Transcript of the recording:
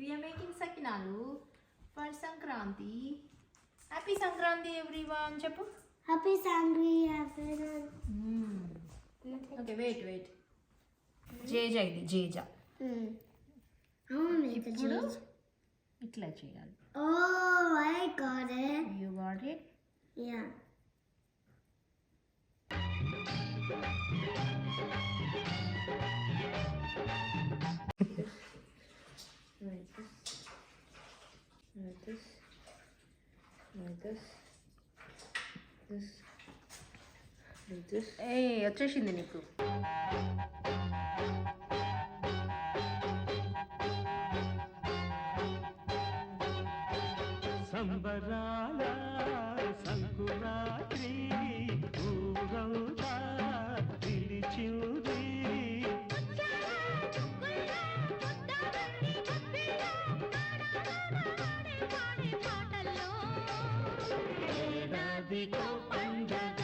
We are making sakinalu for Sankranti. Happy Sankranti everyone. Chappu. Happy Sankranti everyone. Okay, wait. Jeja ఇది jeja. అవును ఇప్పుడు ఇట్లా చేయాలి. Oh, I got it. You got it? Yeah. This. Hey, వచ్చేసింది నీకు. సంబరాల సంకురాత్రి ఊరంతా పిలిచింది. ఏడాదికో పండగ